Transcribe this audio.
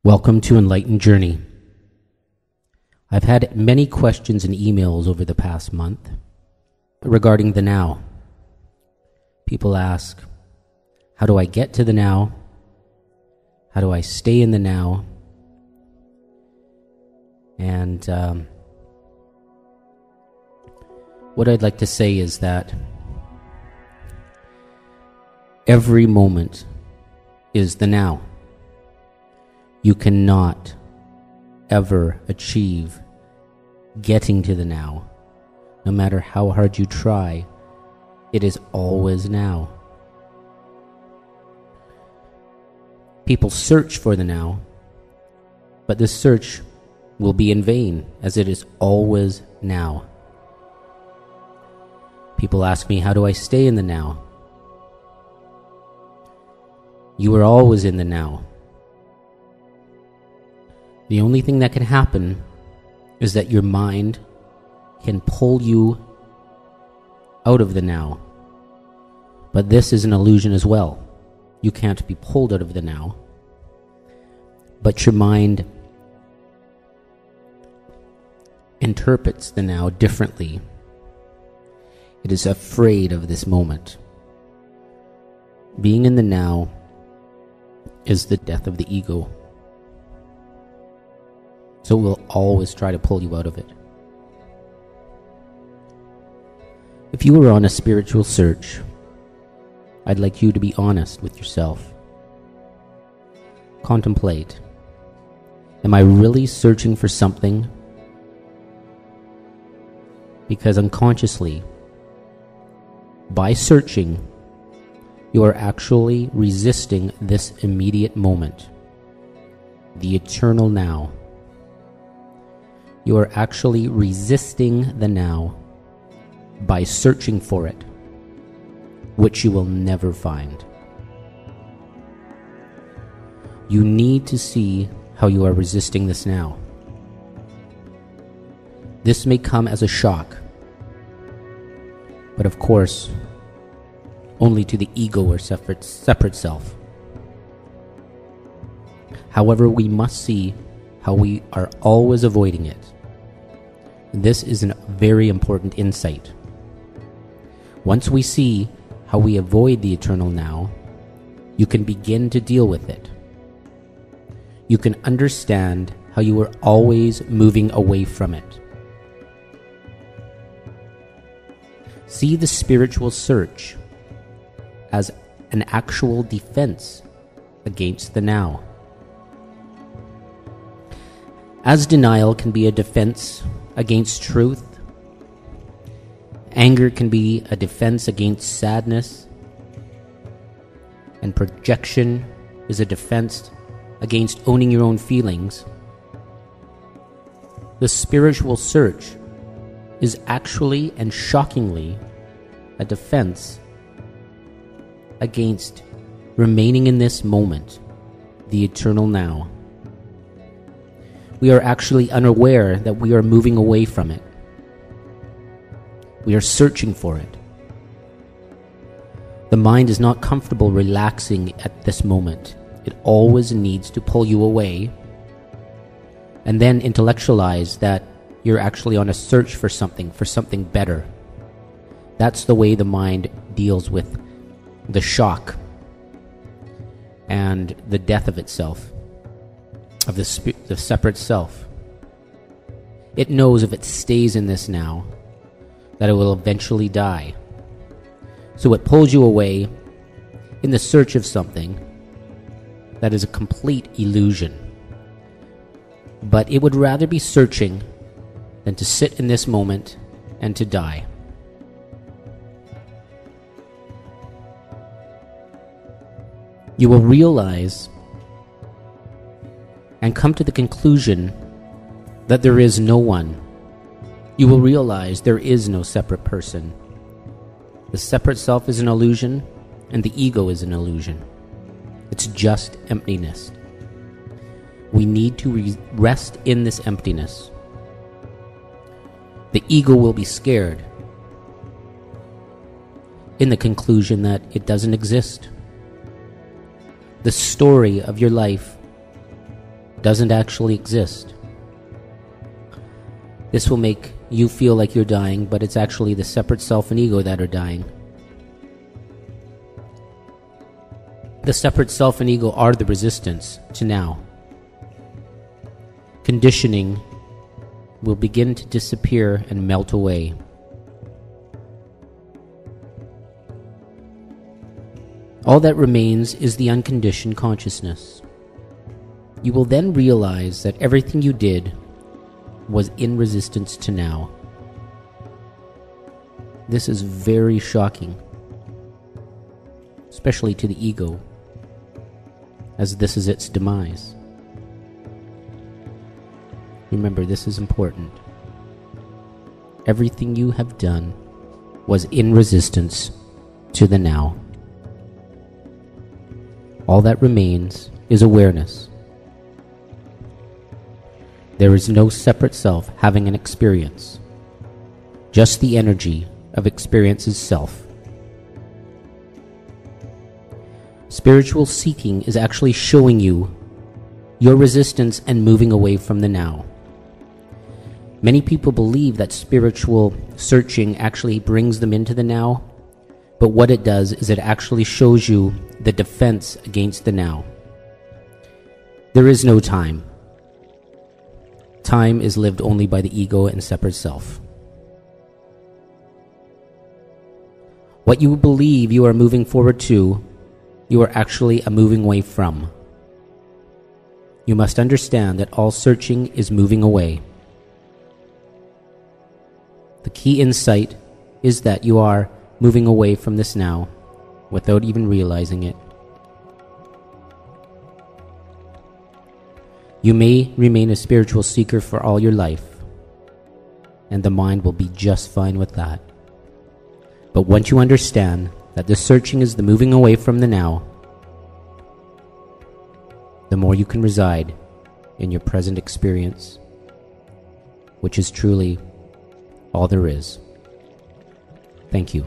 Welcome to Enlightened Journey. I've had many questions and emails over the past month regarding the now. People ask, how do I get to the now? How do I stay in the now? And what I'd like to say is that every moment is the now. You cannot ever achieve getting to the now. No matter how hard you try, it is always now. People search for the now, but this search will be in vain, as it is always now. People ask me, how do I stay in the now? You are always in the now. The only thing that can happen is that your mind can pull you out of the now. But this is an illusion as well. You can't be pulled out of the now. But your mind interprets the now differently. It is afraid of this moment. Being in the now is the death of the ego. So it will always try to pull you out of it. If you are on a spiritual search, I'd like you to be honest with yourself. Contemplate. Am I really searching for something? Because unconsciously, by searching, you are actually resisting this immediate moment, the eternal now. You are actually resisting the now by searching for it, which you will never find. You need to see how you are resisting this now. This may come as a shock, but of course, only to the ego or separate self. However, we must see how we are always avoiding it. This is a very important insight. Once we see how we avoid the eternal now, you can begin to deal with it. You can understand how you are always moving away from it. See the spiritual search as an actual defense against the now. As denial can be a defense against truth, anger can be a defense against sadness, and projection is a defense against owning your own feelings. The spiritual search is actually and shockingly a defense against remaining in this moment, the eternal now. We are actually unaware that we are moving away from it. We are searching for it. The mind is not comfortable relaxing at this moment. It always needs to pull you away and then intellectualize that you're actually on a search for something better. That's the way the mind deals with the shock and the death of itself, of the separate self. It knows if it stays in this now, that it will eventually die. So it pulls you away in the search of something that is a complete illusion. But it would rather be searching than to sit in this moment and to die. You will realize and come to the conclusion that there is no one. You will realize there is no separate person. The separate self is an illusion, and the ego is an illusion. It's just emptiness. We need to rest in this emptiness. The ego will be scared in the conclusion that it doesn't exist. The story of your life doesn't actually exist. This will make you feel like you're dying, but it's actually the separate self and ego that are dying. The separate self and ego are the resistance to now. Conditioning will begin to disappear and melt away. All that remains is the unconditioned consciousness. You will then realize that everything you did was in resistance to now. This is very shocking, especially to the ego, as this is its demise. Remember, this is important. Everything you have done was in resistance to the now. All that remains is awareness. There is no separate self having an experience, just the energy of experience's self. Spiritual seeking is actually showing you your resistance and moving away from the now. Many people believe that spiritual searching actually brings them into the now, but what it does is it actually shows you the defense against the now. There is no time. Time is lived only by the ego and separate self. What you believe you are moving forward to, you are actually a moving away from. You must understand that all searching is moving away. The key insight is that you are moving away from this now without even realizing it. You may remain a spiritual seeker for all your life, and the mind will be just fine with that. But once you understand that the searching is the moving away from the now, the more you can reside in your present experience, which is truly all there is. Thank you.